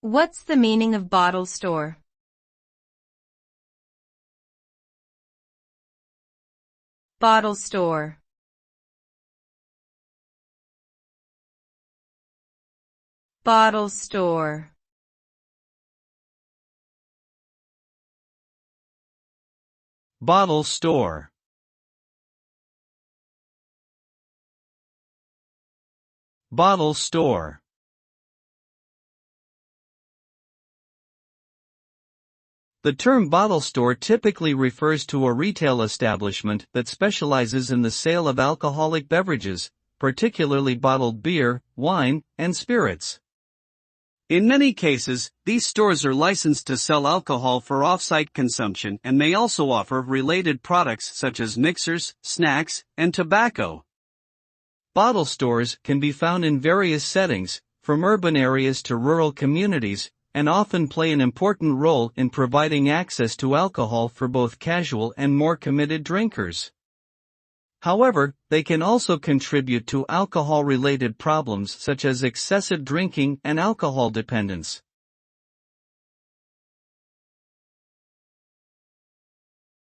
What's the meaning of bottle store? Bottle store. Bottle store. Bottle store. Bottle store. The term bottle store typically refers to a retail establishment that specializes in the sale of alcoholic beverages, particularly bottled beer, wine, and spirits. In many cases, these stores are licensed to sell alcohol for off-site consumption and may also offer related products such as mixers, snacks, and tobacco. Bottle stores can be found in various settings, from urban areas to rural communities, and often play an important role in providing access to alcohol for both casual and more committed drinkers. However, they can also contribute to alcohol-related problems such as excessive drinking and alcohol dependence.